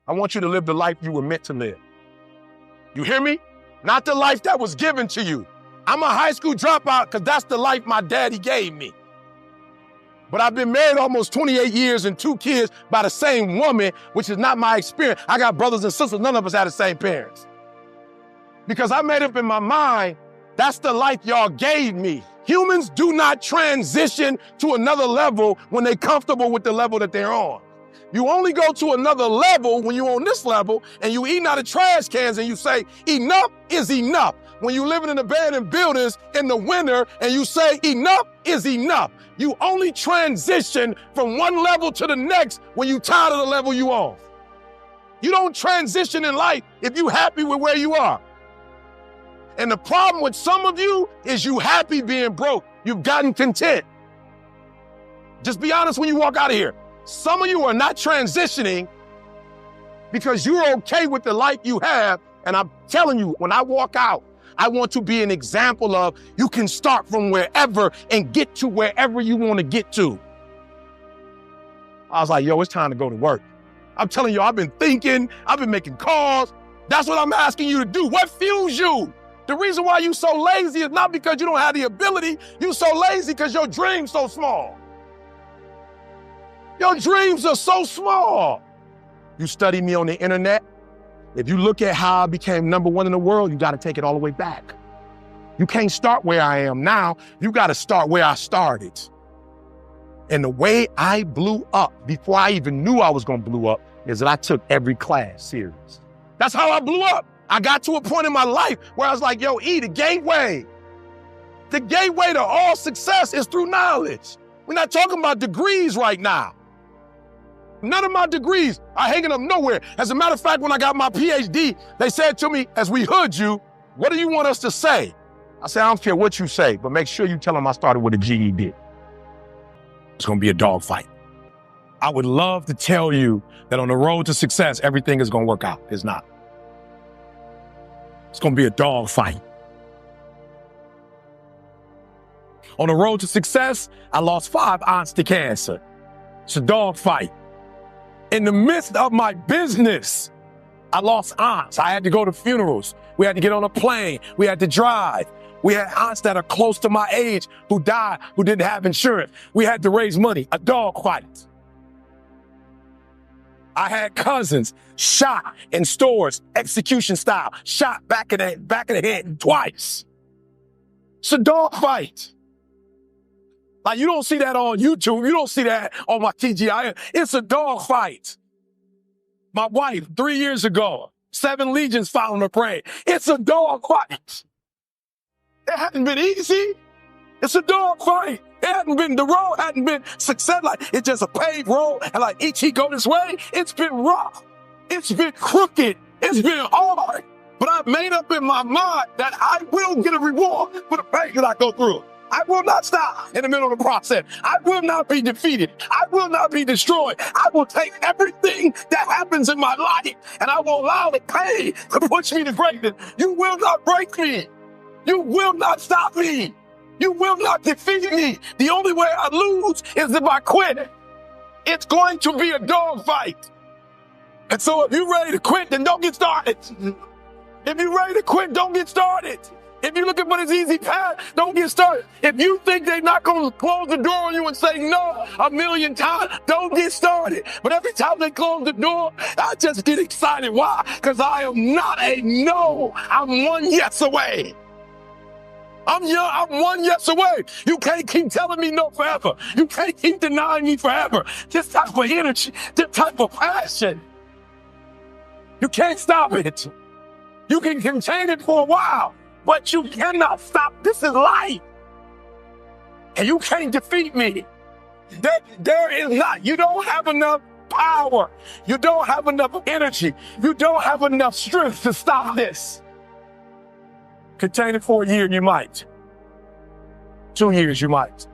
I want you to live the life you were meant to live. You hear me? Not the life that was given to you. I'm a high school dropout because that's the life my daddy gave me. But I've been married almost 28 years and 2 kids by the same woman, which is not my experience. I got brothers and sisters, none of us had the same parents. Because I made up in my mind, that's the life y'all gave me. Humans do not transition to another level when they're comfortable with the level that they're on. You only go to another level when you're on this level and you eating out of trash cans and you say, enough is enough. When you're living in abandoned buildings in the winter and you say, enough is enough. You only transition from one level to the next when you're tired of the level you on. You don't transition in life if you're happy with where you are. And the problem with some of you is you happy being broke. You've gotten content. Just be honest when you walk out of here. Some of you are not transitioning because you're okay with the life you have. And I'm telling you, when I walk out, I want to be an example of you can start from wherever and get to wherever you want to get to. I was like, yo, it's time to go to work. I'm telling you, I've been thinking, I've been making calls. That's what I'm asking you to do. What fuels you? The reason why you so lazy is not because you don't have the ability. You so lazy because your dream's so small. Your dreams are so small. You study me on the internet. If you look at how I became #1 in the world, you got to take it all the way back. You can't start where I am now. You got to start where I started. And the way I blew up before I even knew I was going to blow up is that I took every class serious. That's how I blew up. I got to a point in my life where I was like, yo, the gateway to all success is through knowledge. We're not talking about degrees right now. None of my degrees are hanging up nowhere. As a matter of fact, when I got my PhD, they said to me, as we hood you, what do you want us to say? I said, I don't care what you say, but make sure you tell them I started with a GED. It's going to be a dogfight. I would love to tell you that on the road to success, everything is going to work out. It's not. It's going to be a dogfight. On the road to success, I lost 5 aunts to cancer. It's a dogfight. In the midst of my business, I lost aunts. I had to go to funerals. We had to get on a plane. We had to drive. We had aunts that are close to my age who died, who didn't have insurance. We had to raise money, a dogfight. I had cousins shot in stores, execution style, shot back in the head twice. It's a dogfight. Like, you don't see that on YouTube. You don't see that on my TGI. It's a dogfight. My wife, 3 years ago, 7 legions following her praying. It's a dogfight. It hasn't been easy. It's a dogfight. The road hadn't been success. Like, it's just a paved road. And like, each he go this way, it's been rough. It's been crooked. It's been hard. But I've made up in my mind that I will get a reward for the pain that I go through. I will not stop in the middle of the process. I will not be defeated. I will not be destroyed. I will take everything that happens in my life and I will allow the pain to push me to greatness. You will not break me. You will not stop me. You will not defeat me. The only way I lose is if I quit. It's going to be a dogfight. And so if you're ready to quit, then don't get started. If you're ready to quit, don't get started. If you're looking for this easy path, don't get started. If you think they're not going to close the door on you and say no 1,000,000 times, don't get started. But every time they close the door, I just get excited. Why? Because I am not a no. I'm 1 yes away. I'm 1 yes away. You can't keep telling me no forever. You can't keep denying me forever. This type of energy, this type of passion, you can't stop it. You can contain it for a while, but you cannot stop. This is life. And you can't defeat me. There is not. You don't have enough power. You don't have enough energy. You don't have enough strength to stop this. Contain it for a year, you might. 2 years, you might.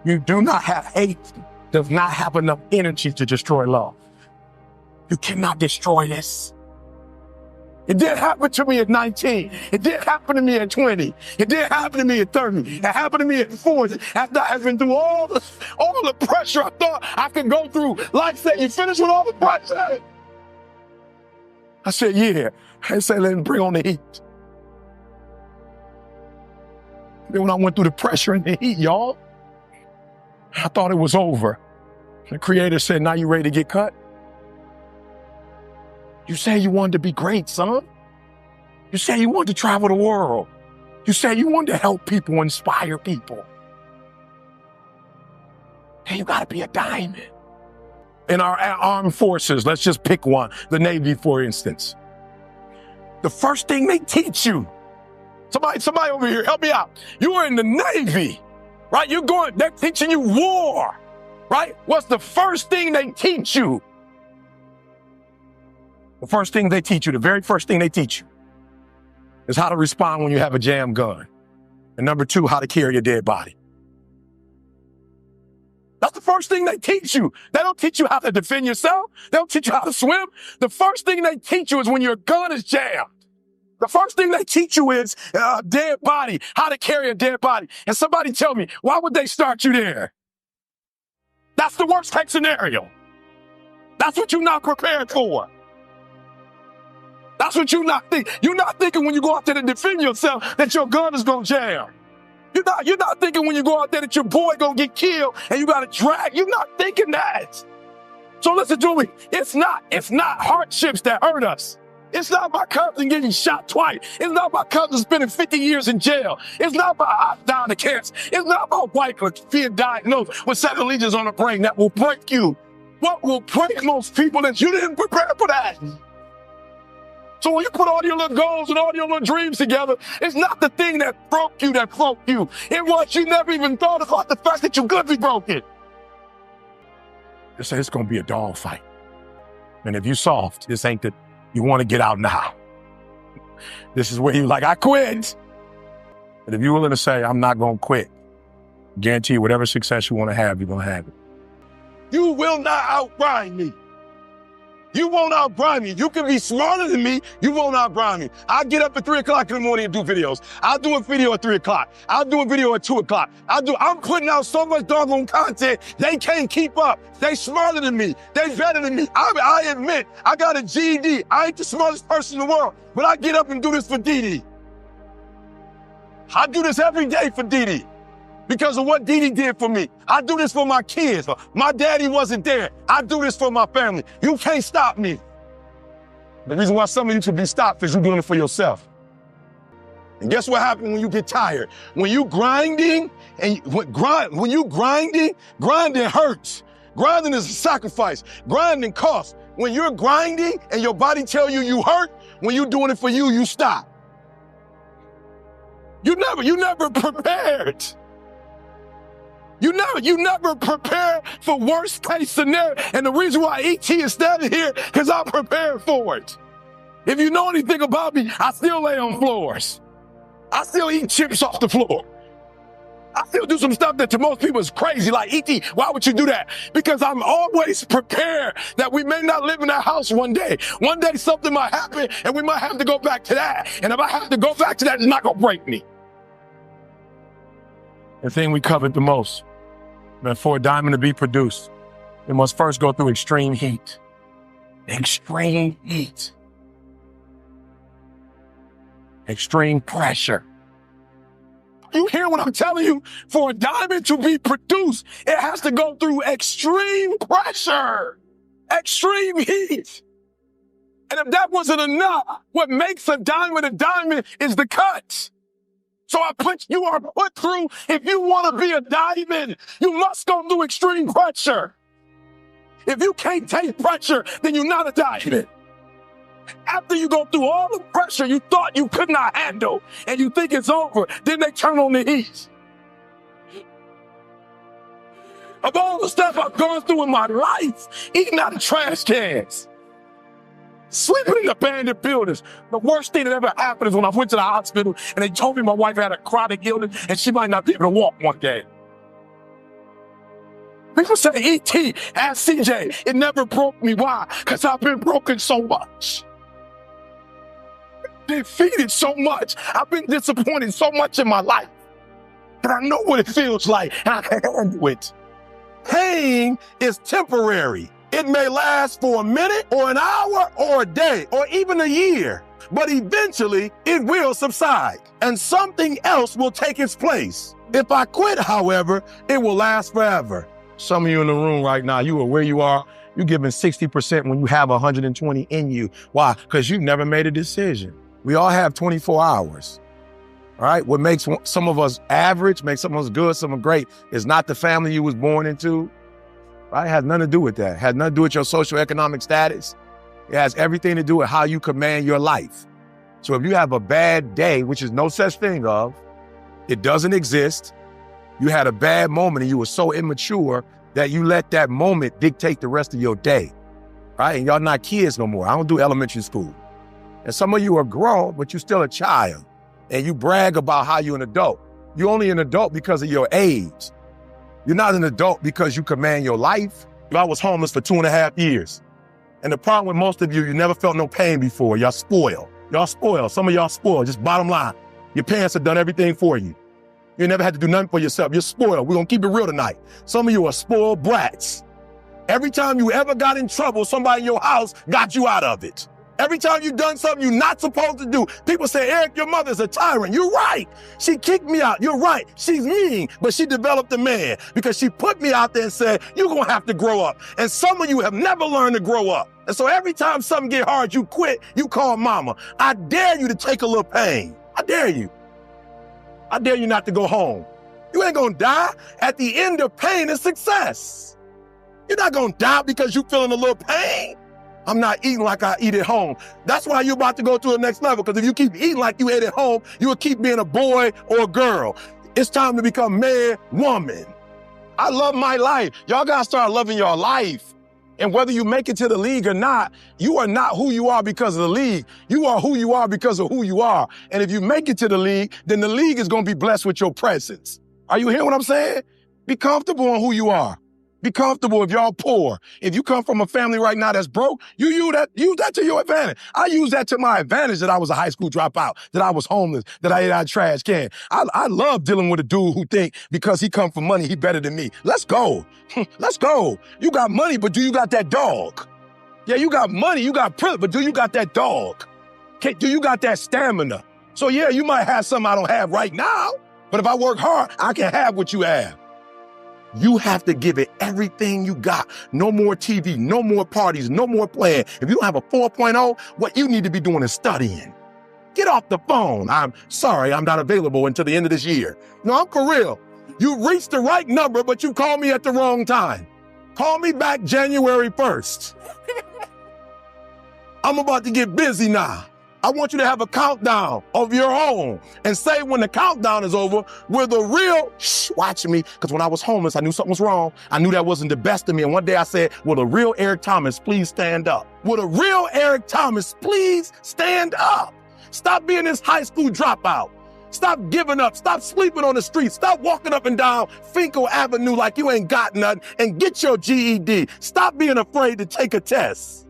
You do not have hate, does not have enough energy to destroy love. You cannot destroy this. It did happen to me at 19. It did happen to me at 20. It did happen to me at 30. It happened to me at 40. After I've been through all the pressure I thought I could go through. Life said, you finished with all the pressure. I said, yeah. I said, let him bring on the heat. Then when I went through the pressure and the heat, y'all, I thought it was over. The Creator said, now you ready to get cut? You said you wanted to be great, son. You said you wanted to travel the world. You said you wanted to help people, inspire people. Hey, you gotta be a diamond. In our armed forces, let's just pick one, the Navy, for instance. The first thing they teach you, somebody over here, help me out. You are in the Navy, right? They're teaching you war, right? What's the first thing they teach you? The first thing they teach you, the very first thing they teach you is how to respond when you have a jam gun. And number two, how to carry a dead body. That's the first thing they teach you. They don't teach you how to defend yourself. They don't teach you how to swim. The first thing they teach you is when your gun is jammed. The first thing they teach you is a dead body, how to carry a dead body. And somebody tell me, why would they start you there? That's the worst case scenario. That's what you're not prepared for. That's what you're not thinking. You're not thinking when you go out there to defend yourself that your gun is going to jam. You're not thinking when you go out there that your boy going to get killed and you got to drag. You're not thinking that. So listen to me. It's not hardships that hurt us. It's not my cousin getting shot twice. It's not my cousin spending 50 years in jail. It's not my aunt dying of cancer. It's not my wife being diagnosed with 7 lesions on the brain that will break you. What will break most people is you didn't prepare for that. So when you put all your little goals and all your little dreams together, it's not the thing that broke you. It was you never even thought about the fact that you could be broken. They say it's going to be a dog fight. And if you're soft, this ain't that you want to get out now. This is where you're like, I quit. But if you're willing to say, I'm not going to quit, guarantee you whatever success you want to have, you're going to have it. You will not outgrind me. You won't outgrind me. You can be smarter than me. You won't outgrind me. I get up at 3 o'clock in the morning and do videos. I'll do a video at 3 o'clock. I'll do a video at 2 o'clock. I'm putting out so much doggone content, they can't keep up. They smarter than me. They better than me. I admit, I got a GED. I ain't the smartest person in the world, but I get up and do this for Dee. I do this every day for Dee. Because of what Dee did for me. I do this for my kids. My daddy wasn't there. I do this for my family. You can't stop me. The reason why some of you should be stopped is you're doing it for yourself. And guess what happens when you get tired? When you grinding, grinding hurts. Grinding is a sacrifice. Grinding costs. When you're grinding and your body tell you hurt, when you're doing it for you, you stop. You never prepared. You never prepare for worst case scenario. And the reason why ET is standing here, because I'm prepared for it. If you know anything about me, I still lay on floors. I still eat chips off the floor. I still do some stuff that to most people is crazy, like ET, why would you do that? Because I'm always prepared that we may not live in that house one day. One day something might happen and we might have to go back to that. And if I have to go back to that, it's not gonna break me. The thing we covered the most, man, for a diamond to be produced, it must first go through extreme heat. Extreme heat. Extreme pressure. You hear what I'm telling you? For a diamond to be produced, it has to go through extreme pressure, extreme heat. And if that wasn't enough, what makes a diamond is the cut. So you are put through, if you want to be a diamond, you must go through extreme pressure. If you can't take pressure, then you're not a diamond. After you go through all the pressure you thought you could not handle and you think it's over, then they turn on the heat. Of all the stuff I've gone through in my life, eating out of trash cans, sleeping in abandoned buildings. The worst thing that ever happened is when I went to the hospital and they told me my wife had a chronic illness and she might not be able to walk one day. People say, E.T., ask CJ, it never broke me. Why? Because I've been broken so much. Defeated so much. I've been disappointed so much in my life that I know what it feels like and I can handle it. Pain is temporary. It may last for a minute or an hour or a day or even a year, but eventually it will subside and something else will take its place. If I quit, however, it will last forever. Some of you in the room right now, you are where you are. You're giving 60% when you have 120 in you. Why? Because you've never made a decision. We all have 24 hours. All right? What makes some of us average, makes some of us good, some of us great, is not the family you was born into. Right? It has nothing to do with that. It has nothing to do with your socioeconomic status. It has everything to do with how you command your life. So if you have a bad day, which is no such thing of, it doesn't exist. You had a bad moment and you were so immature that you let that moment dictate the rest of your day. Right? And y'all not kids no more. I don't do elementary school. And some of you are grown, but you're still a child. And you brag about how you're an adult. You're only an adult because of your age. You're not an adult because you command your life. I was homeless for 2.5 years. And the problem with most of you, you never felt no pain before. Y'all spoiled. Y'all spoiled. Some of y'all spoiled, just bottom line. Your parents have done everything for you. You never had to do nothing for yourself. You're spoiled. We're going to keep it real tonight. Some of you are spoiled brats. Every time you ever got in trouble, somebody in your house got you out of it. Every time you've done something you're not supposed to do, people say, Eric, your mother's a tyrant. You're right. She kicked me out. You're right. She's mean, but she developed a man because she put me out there and said, you're going to have to grow up. And some of you have never learned to grow up. And so every time something get hard, you quit, you call mama. I dare you to take a little pain. I dare you. I dare you not to go home. You ain't going to die. At the end of pain is success. You're not going to die because you're feeling a little pain. I'm not eating like I eat at home. That's why you're about to go to the next level, because if you keep eating like you ate at home, you will keep being a boy or a girl. It's time to become man, woman. I love my life. Y'all gotta start loving your life. And whether you make it to the league or not, you are not who you are because of the league. You are who you are because of who you are. And if you make it to the league, then the league is gonna be blessed with your presence. Are you hearing what I'm saying? Be comfortable on who you are. Be comfortable if y'all poor. If you come from a family right now that's broke, you use that to your advantage. I use that to my advantage that I was a high school dropout, that I was homeless, that I ate out of trash can. I love dealing with a dude who think because he come from money, he better than me. Let's go. Let's go. You got money, but do you got that dog? Yeah, you got money, you got privilege, but do you got that dog? Do you got that stamina? So yeah, you might have something I don't have right now, but if I work hard, I can have what you have. You have to give it everything you got. No more TV, no more parties, no more playing. If you don't have a 4.0, what you need to be doing is studying. Get off the phone. I'm sorry, I'm not available until the end of this year. No, I'm for real. You reached the right number, but you called me at the wrong time. Call me back January 1st. I'm about to get busy now. I want you to have a countdown of your own and say when the countdown is over, we're the real, watch me, because when I was homeless, I knew something was wrong. I knew that wasn't the best of me. And one day I said, will the real Eric Thomas please stand up? Will the real Eric Thomas please stand up? Stop being this high school dropout. Stop giving up. Stop sleeping on the street. Stop walking up and down Finkel Avenue like you ain't got nothing and get your GED. Stop being afraid to take a test.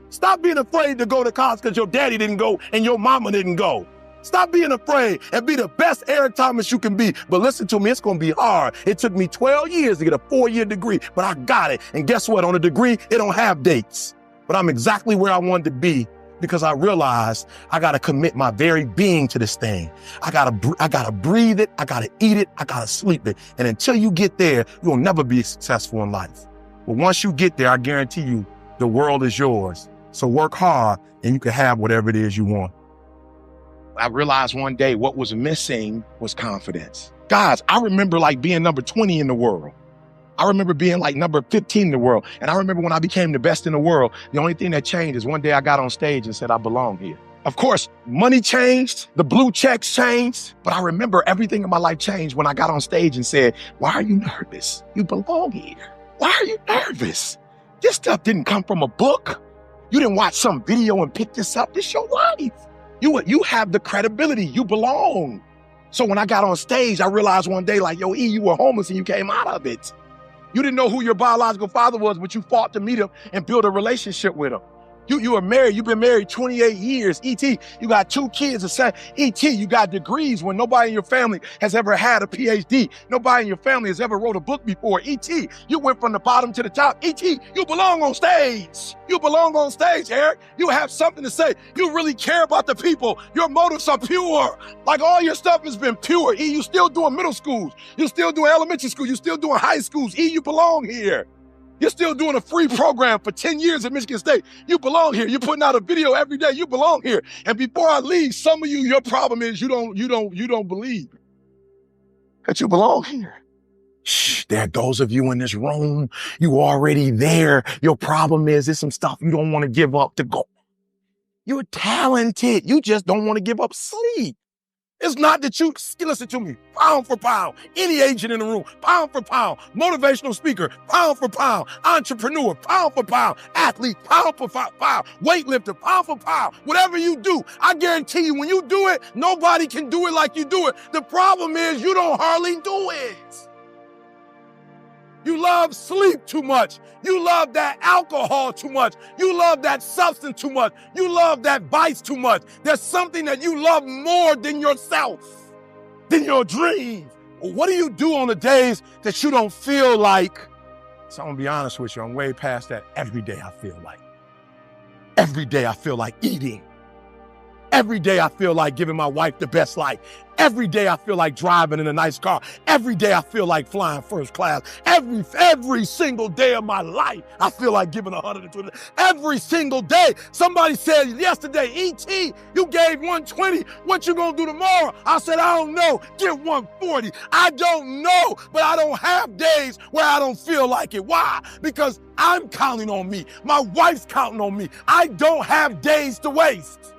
Stop being afraid to go to college because your daddy didn't go and your mama didn't go. Stop being afraid and be the best Eric Thomas you can be. But listen to me, it's going to be hard. It took me 12 years to get a 4-year degree, but I got it. And guess what? On a degree, it don't have dates. But I'm exactly where I wanted to be because I realized I got to commit my very being to this thing. I got to breathe it. I got to eat it. I got to sleep it. And until you get there, you'll never be successful in life. But once you get there, I guarantee you, the world is yours. So work hard and you can have whatever it is you want. I realized one day what was missing was confidence. Guys, I remember like being number 20 in the world. I remember being like number 15 in the world. And I remember when I became the best in the world, the only thing that changed is one day I got on stage and said, I belong here. Of course, money changed, the blue checks changed, but I remember everything in my life changed when I got on stage and said, why are you nervous? You belong here. Why are you nervous? This stuff didn't come from a book. You didn't watch some video and pick this up. This is your life. You have the credibility. You belong. So when I got on stage, I realized one day, like, yo, E, you were homeless and you came out of it. You didn't know who your biological father was, but you fought to meet him and build a relationship with him. You are married. You've been married 28 years. E.T., you got 2 kids. E.T., you got degrees when nobody in your family has ever had a PhD. Nobody in your family has ever wrote a book before. E.T., you went from the bottom to the top. E.T., you belong on stage. You belong on stage, Eric. You have something to say. You really care about the people. Your motives are pure. Like all your stuff has been pure. E, you still doing middle schools. You still doing elementary school. You still doing high schools. E, you belong here. You're still doing a free program for 10 years at Michigan State. You belong here. You're putting out a video every day. You belong here. And before I leave, some of you, your problem is you don't believe that you belong here. Shh, there are those of you in this room, you already there. Your problem is there's some stuff you don't want to give up to go. You're talented. You just don't want to give up sleep. It's not that you, listen to me, pound for pound, any agent in the room, pound for pound, motivational speaker, pound for pound, entrepreneur, pound for pound, athlete, pound for pound, weightlifter, pound for pound, whatever you do, I guarantee you when you do it, nobody can do it like you do it. The problem is you don't hardly do it. You love sleep too much. You love that alcohol too much. You love that substance too much. You love that vice too much. There's something that you love more than yourself, than your dreams. What do you do on the days that you don't feel like? So I'm gonna be honest with you, I'm way past that. Every day I feel like eating. Every day I feel like giving my wife the best life. Every day I feel like driving in a nice car. Every day I feel like flying first class. Every single day of my life, I feel like giving 120. Every single day. Somebody said yesterday, E.T., you gave 120. What you gonna do tomorrow? I said, I don't know. Give 140. I don't know, but I don't have days where I don't feel like it. Why? Because I'm counting on me. My wife's counting on me. I don't have days to waste.